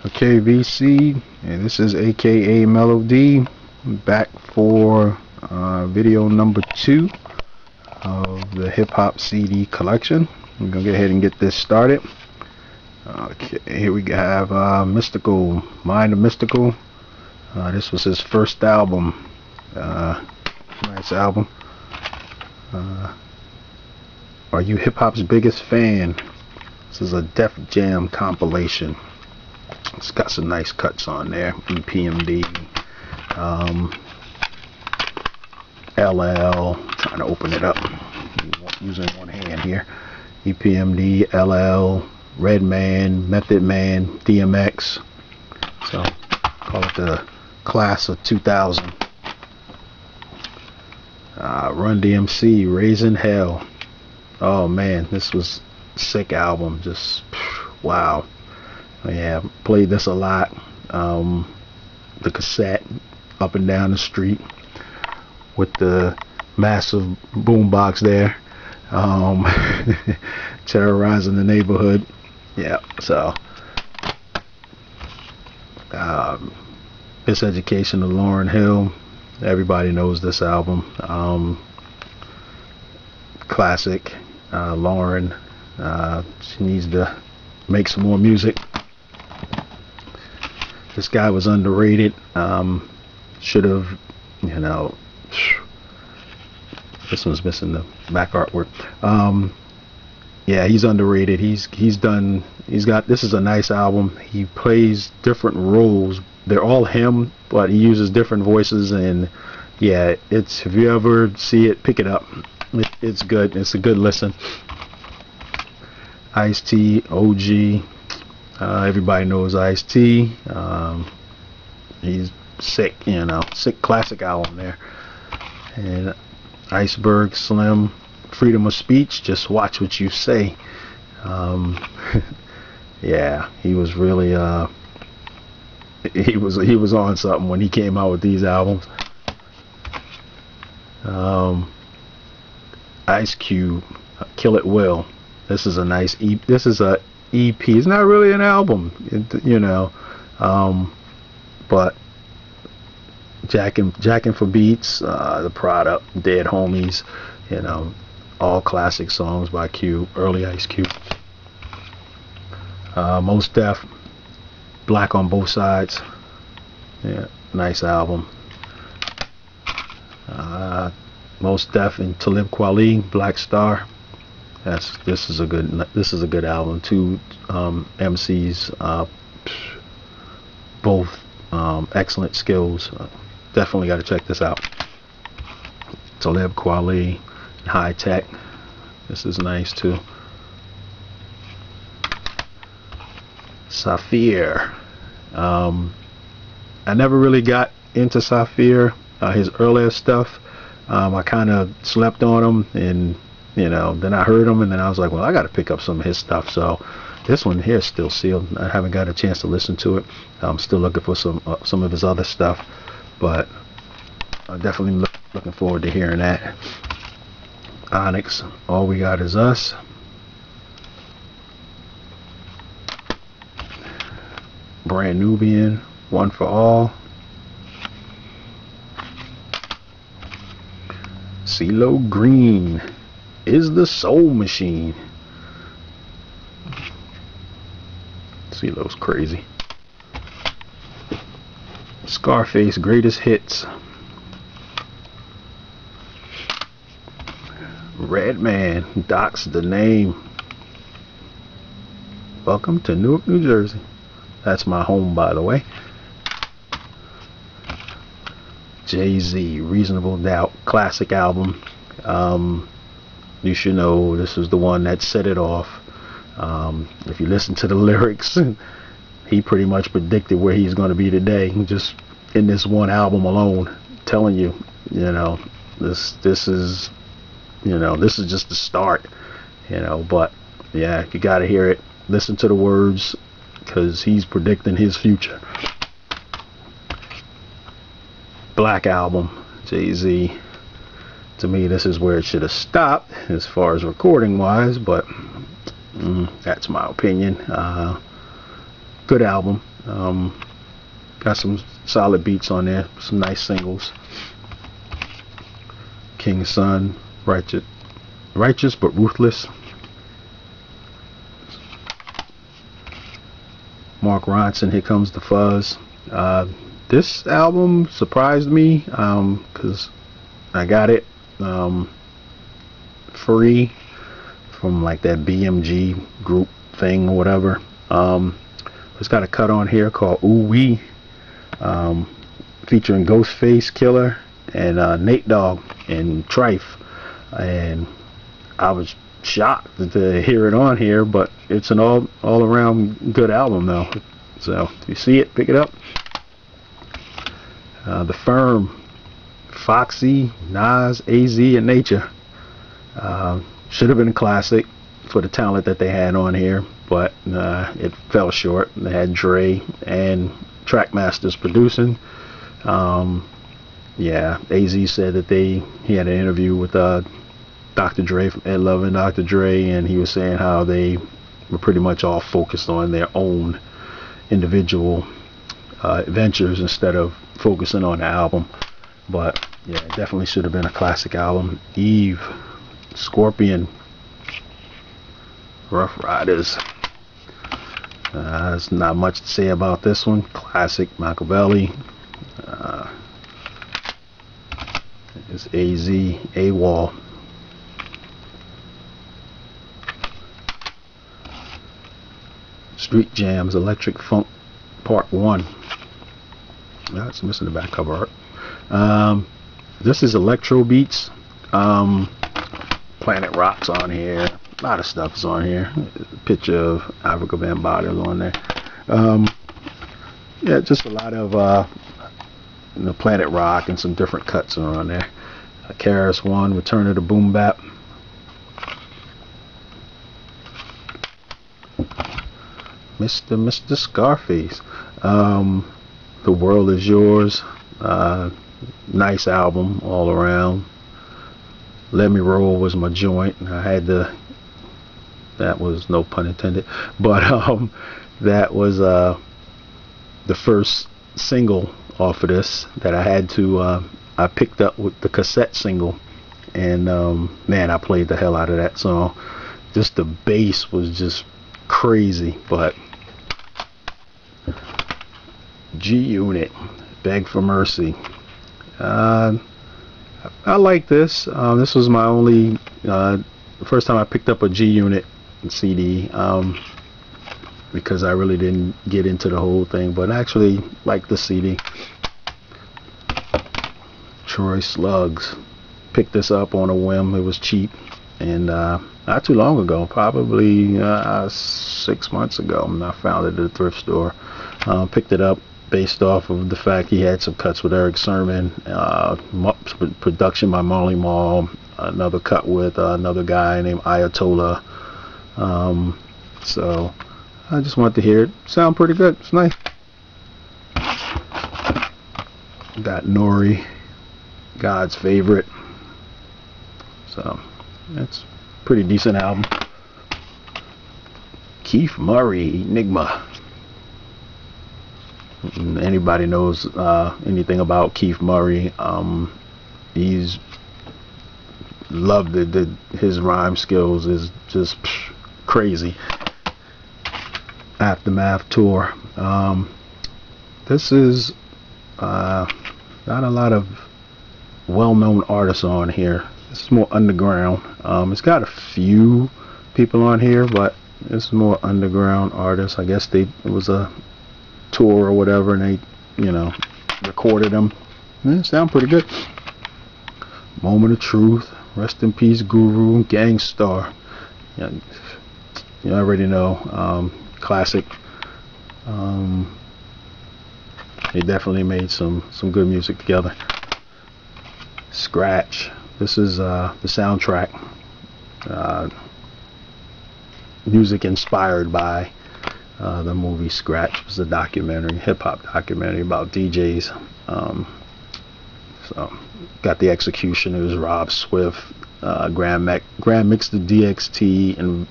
Okay, VC, and this is AKA Melody, back for video number 2 of the hip hop CD collection. We're gonna go ahead and get this started. Okay, here we have Mystical, Mind of Mystical. This was his first album. Nice album. Are you hip hop's biggest fan? This is a Def Jam compilation. It's got some nice cuts on there. EPMD, LL. Trying to open it up using one hand here. EPMD, LL, Redman, Method Man, DMX. So call it the class of 2000. Run DMC, Raising Hell. Oh man, this was a sick album. Just wow. Yeah, played this a lot. The cassette up and down the street with the massive boombox there, terrorizing the neighborhood. Yeah, so Miseducation of Lauryn Hill. Everybody knows this album. Classic. Lauryn, she needs to make some more music. This guy was underrated. Should have, this one's missing the back artwork. Yeah, he's underrated. This is a nice album. He plays different roles. They're all him, but he uses different voices, and yeah, if you ever see it, pick it up. It's good. It's a good listen. Ice-T, OG. Everybody knows Ice-T. He's sick, sick classic album there. And Iceberg Slim, Freedom of Speech, just watch what you say. Yeah, he was really he was on something when he came out with these albums. Ice Cube, Kill It Will. This is a nice this is a EP. It's not really an album, but Jackin' for Beats, The Product, Dead Homies, all classic songs by Cube, early Ice Cube. Mos Def, Black on Both Sides. Yeah, nice album. Mos Def and Talib Kweli, Black Star. This is a good album. Two MCs, both excellent skills. Definitely got to check this out. Talib Kweli, High Tech. This is nice too. Saafir. I never really got into Saafir, his earlier stuff. I kind of slept on him, and then I heard him, and then I was like, well, I got to pick up some of his stuff. So this one here is still sealed. I haven't got a chance to listen to it. I'm still looking for some of his other stuff, but I'm definitely looking forward to hearing that. Onyx, All We Got Is Us. Brand Nubian, One for All. CeeLo Green, Is the Soul Machine. CeeLo's crazy. Scarface, Greatest Hits. Redman, Doc's the Name. Welcome to Newark, New Jersey. That's my home, by the way. Jay-Z, Reasonable Doubt, classic album. You should know this is the one that set it off. If you listen to the lyrics, he pretty much predicted where he's going to be today, just in this one album alone. I'm telling you, this is just the start, but yeah, you got to hear it, listen to the words, because he's predicting his future. Black Album, Jay-Z. To me, this is where it should have stopped as far as recording wise, but that's my opinion. Good album. Got some solid beats on there, some nice singles. King Sun, righteous but ruthless. Mark Ronson, Here Comes the Fuzz. This album surprised me because I got it free from like that BMG group thing or whatever. It's got a cut on here called Ooh Wee, featuring Ghostface Killer and Nate Dogg and Trife, and I was shocked to hear it on here, but it's an all around good album though. So if you see it, pick it up. The Firm, Foxy, Nas, AZ, and Nature. Should have been a classic for the talent that they had on here, but it fell short. They had Dre and Trackmasters producing. Yeah, AZ said that he had an interview with Dr. Dre from Ed Love and Dr. Dre, and he was saying how they were pretty much all focused on their own individual ventures instead of focusing on the album. But yeah, it definitely should have been a classic album. Eve, Scorpion, Rough Riders. There's not much to say about this one. Classic Machiavelli. It's AZ, AWOL. Street Jams, Electric Funk Part 1. That's missing the back cover art. This is Electro Beats. Planet Rock's on here. A lot of stuff is on here. A picture of Africa Bambaataa is on there. Yeah, just a lot of Planet Rock and some different cuts are on there. KRS-One, Return of the Boom Bap. Mr. Scarface. The World Is Yours. Nice album all around. Let Me Roll was my joint. I had to, that was no pun intended, but that was the first single off of this that I had to I picked up with the cassette single, and man, I played the hell out of that song. Just the bass was just crazy. But G-Unit, Beg for Mercy. I like this. This was my only first time I picked up a G-Unit CD, because I really didn't get into the whole thing, but I actually liked the CD. Troy Slugs, picked this up on a whim. It was cheap, and not too long ago, probably 6 months ago, and I found it at a thrift store. Picked it up based off of the fact he had some cuts with Eric Sermon, production by Marley Marl, another cut with another guy named Ayatollah. So I just wanted to hear it. Sound pretty good. It's nice. Got Nori, God's Favorite. So that's a pretty decent album. Keith Murray, Enigma. Anybody knows anything about Keith Murray, he's loved it. His rhyme skills is just crazy. Aftermath Tour. This is not a lot of well-known artists on here. It's more underground. It's got a few people on here, but it's more underground artists. I guess it was a tour or whatever, and they, recorded them. They sound pretty good. Moment of Truth, Rest in Peace Guru, Gangstar. Yeah, you already know. Classic. They definitely made some good music together. Scratch. This is the soundtrack. Music inspired by the movie Scratch. It was a documentary, hip-hop documentary about DJs. So got the execution. It was Rob Swift, Grand Mix, the DXT, and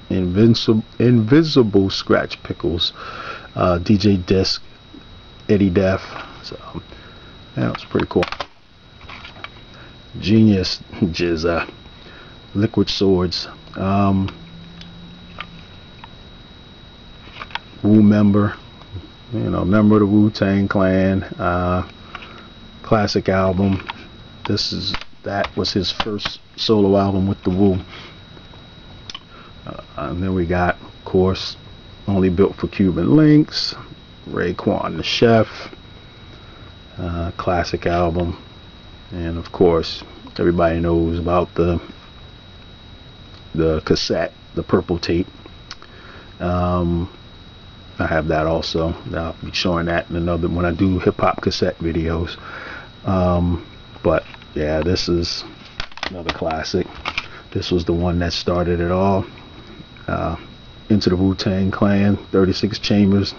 Invisible Scratch Pickles, DJ Disc, Eddie Death. So yeah, it's pretty cool. Genius Jizza, Liquid Swords, Wu member, member of the Wu-Tang Clan, classic album. That was his first solo album with the Wu. And then we got, of course, Only Built for Cuban Links, Raekwon the Chef, classic album. And of course, everybody knows about the cassette, the purple tape. I have that also. I'll be showing that in another when I do hip hop cassette videos. But yeah, this is another classic. This was the one that started it all. Into the Wu-Tang Clan, 36 Chambers.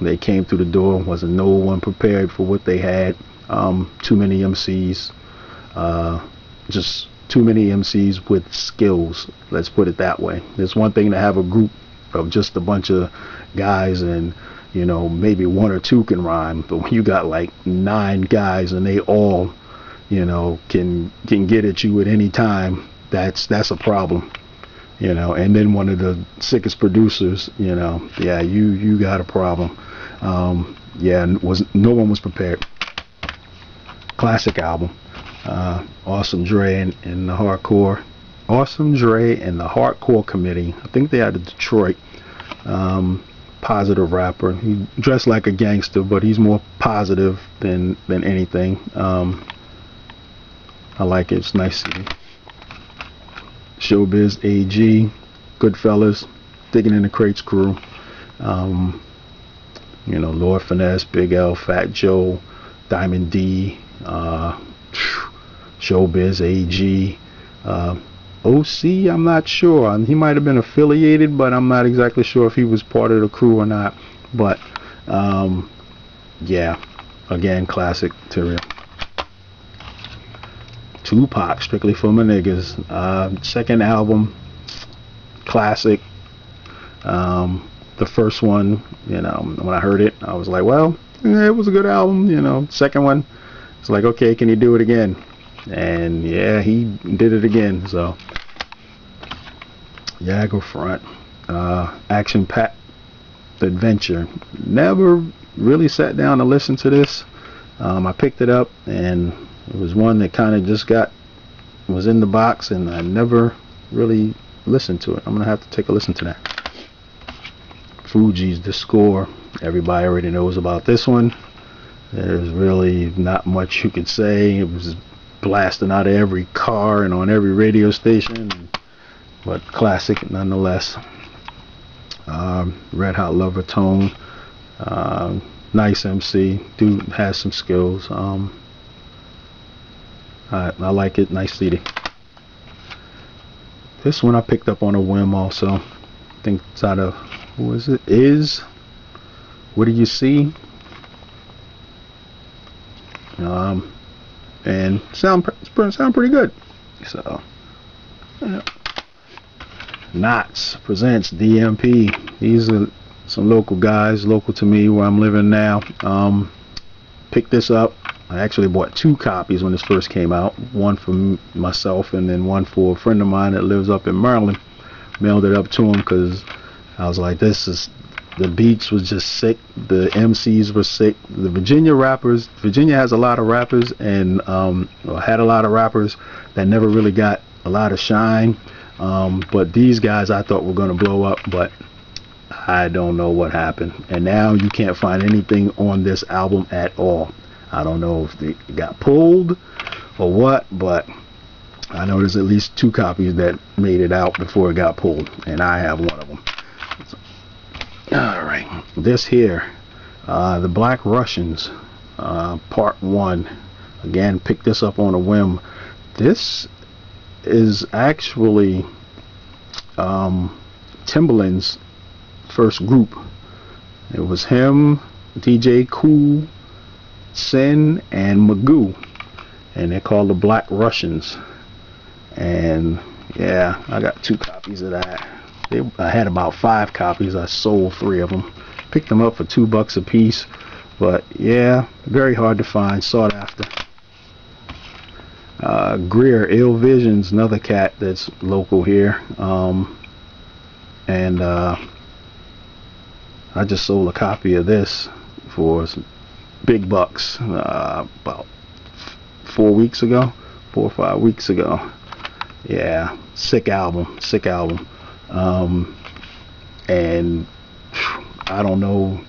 They came through the door. Wasn't no one prepared for what they had. Too many MCs. Just too many MCs with skills. Let's put it that way. It's one thing to have a group of just a bunch of guys and maybe one or two can rhyme, but when you got like 9 guys and they all can get at you at any time, that's a problem. And then one of the sickest producers, yeah, you got a problem. Yeah, no one was prepared. Classic album. Awesome Dre and the Hardcore. Awesome Dre and the Hardcore Committee. I think they out of Detroit. Positive rapper. He dressed like a gangster, but he's more positive than anything. I like it. It's nice. Showbiz AG, Goodfellas, Digging in the Crates crew. Lord Finesse, Big L, Fat Joe, Diamond D, Showbiz AG, OC, I'm not sure. He might have been affiliated, but I'm not exactly sure if he was part of the crew or not. But yeah, again, classic material. Tupac, Strictly for My Niggas, second album, classic. The first one, when I heard it, I was like, well, it was a good album. Second one, it's like, okay, can you do it again? And yeah, he did it again. So Niagara Front, Action Packed Adventure. Never really sat down to listen to this. I picked it up and it was one that kind of just was in the box, and I never really listened to it. I'm gonna have to take a listen to that. Fugees, The Score. Everybody already knows about this one. There's really not much you could say. It was blasting out of every car and on every radio station, but classic nonetheless. Red Hot Lover Tone, nice MC, dude has some skills. I like it, nice CD. This one I picked up on a whim also. I think it's out of, who is it? What Do You See? And sound pretty good. So Knots presents DMP. These are some local guys, local to me where I'm living now. Picked this up. I actually bought 2 copies when this first came out. One for myself and then one for a friend of mine that lives up in Maryland. Mailed it up to him because I was like, the beats was just sick. The MCs were sick. The Virginia has a lot of rappers and had a lot of rappers that never really got a lot of shine. But these guys I thought were going to blow up, but I don't know what happened. And now you can't find anything on this album at all. I don't know if they got pulled or what, but I know there's at least 2 copies that made it out before it got pulled, and I have one of them. Alright, this here, The Black Russians, Part 1. Again, picked this up on a whim. This is actually Timbaland's first group. It was him, DJ Kool, Sin, and Magoo, and they're called the Black Russians. And yeah, I got 2 copies of that. I had about 5 copies. I sold 3 of them. Picked them up for $2 a piece. But yeah, very hard to find, sought after. Greer, Ill Visions, another cat that's local here. And I just sold a copy of this for some big bucks about 4 or 5 weeks ago. Yeah, sick album. And I don't know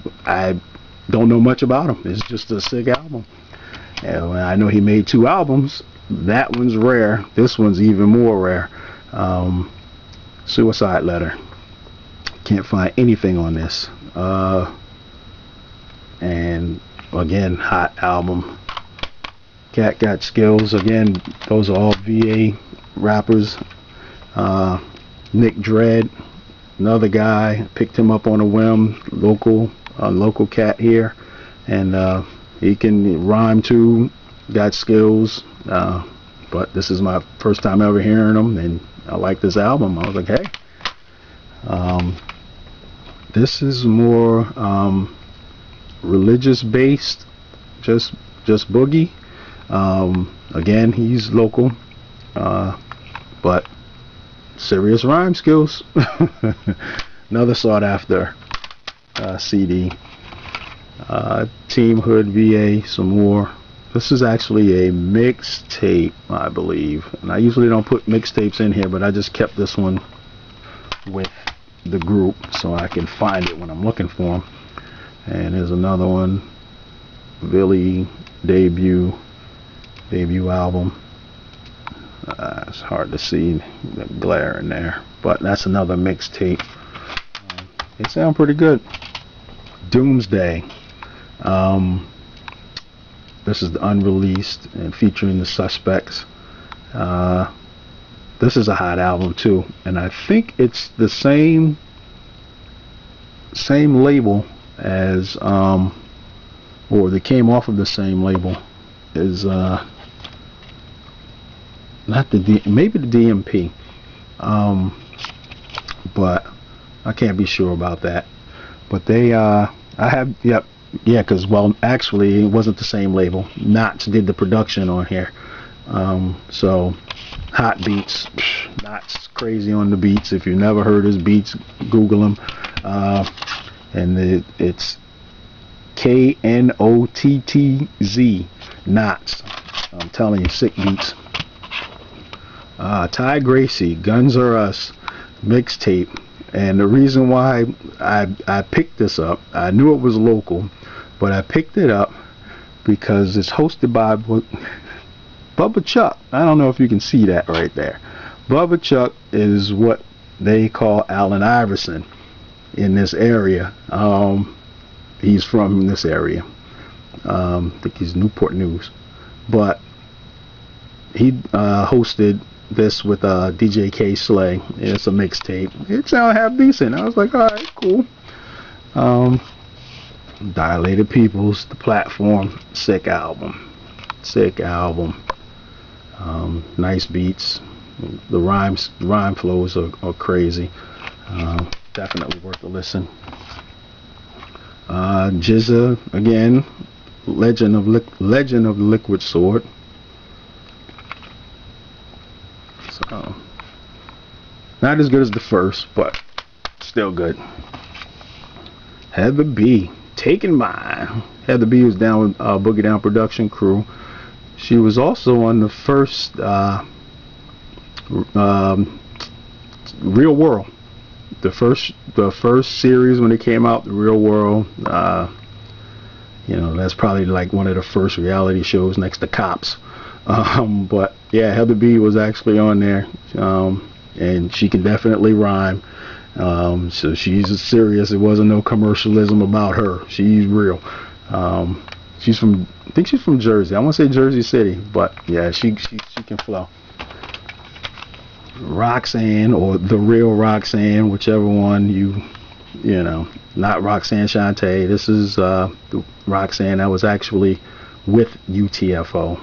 much about him. It's just a sick album. And I know he made 2 albums. That one's rare. This one's even more rare. Suicide Letter. Can't find anything on this. And again, hot album. Cat Got Skills. Again, those are all VA rappers. Nick Dredd, another guy, picked him up on a whim. Local cat here, and he can rhyme too. Got skills. But this is my first time ever hearing him, and I like this album. I was like, hey. This is more religious based, just Boogie. Again, he's local, but serious rhyme skills. Another sought after CD. Team Hood VA, some more. This is actually a mixtape, I believe, and I usually don't put mixtapes in here, but I just kept this one with the group so I can find it when I'm looking for them. And here's another one, Billy debut album. It's hard to see the glare in there, but that's another mixtape. They sound pretty good. Doomsday. This is the unreleased and featuring the Suspects. This is a hot album too, and I think it's the same label as or they came off of the same label as maybe the DMP, but I can't be sure about that. But they because well, actually it wasn't the same label. Knots did the production on here. So hot beats. Knots crazy on the beats. If you've never heard his beats, Google them. And it's KNOTTZ, Knots. I'm telling you, sick beats. Ty Gracie, Guns R Us mixtape. And the reason why I picked this up, I knew it was local, but I picked it up because it's hosted by Bubba Chuck. I don't know if you can see that right there. Bubba Chuck is what they call Allen Iverson in this area. He's from this area. I think he's Newport News. But he hosted this with DJ K Slay. It's a mixtape. It sounded half decent. I was like, alright, cool. Dilated Peoples, The Platform, sick album. Nice beats. The rhyme flows are crazy. Definitely worth a listen. Jizza again, Legend of the Liquid Sword. So not as good as the first, but still good. Heather B, Taking Mine. Heather B was down with Boogie Down production crew. She was also on the first Real World. The first series when it came out, The Real World. That's probably like one of the first reality shows next to Cops. But yeah, Heather B was actually on there, and she can definitely rhyme. So she's serious. It wasn't no commercialism about her. She's real. I think she's from Jersey. I want to say Jersey City, but yeah, she can flow. Roxanne, or The Real Roxanne, whichever one not Roxanne Shante. This is the Roxanne that was actually with UTFO.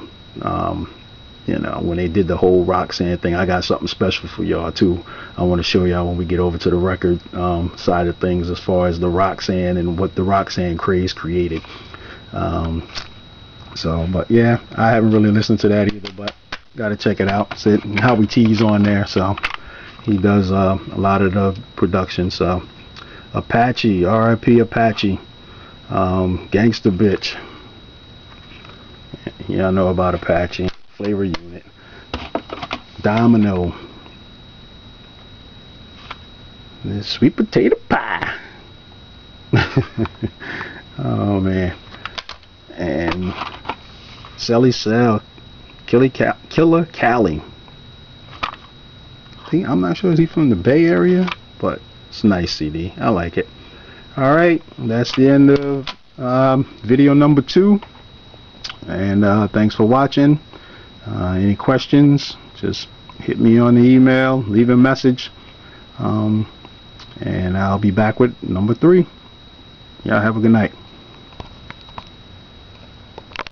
When they did the whole Roxanne thing. I got something special for y'all too. I want to show y'all when we get over to the record side of things, as far as the Roxanne and what the Roxanne craze created. But yeah, I haven't really listened to that either, but gotta check it out. See Howie T's on there, so he does a lot of the production. So Apache, R.I.P. Apache, Gangsta Bitch. Yeah, I know about Apache. Flavor Unit, Domino, the Sweet Potato Pie. Oh man, and Selly Cell, Killer Cali. I'm not sure, is he from the Bay Area, but it's a nice CD. I like it. All right, that's the end of video number 2. And thanks for watching. Any questions, just hit me on the email, leave a message, and I'll be back with number 3. Y'all have a good night.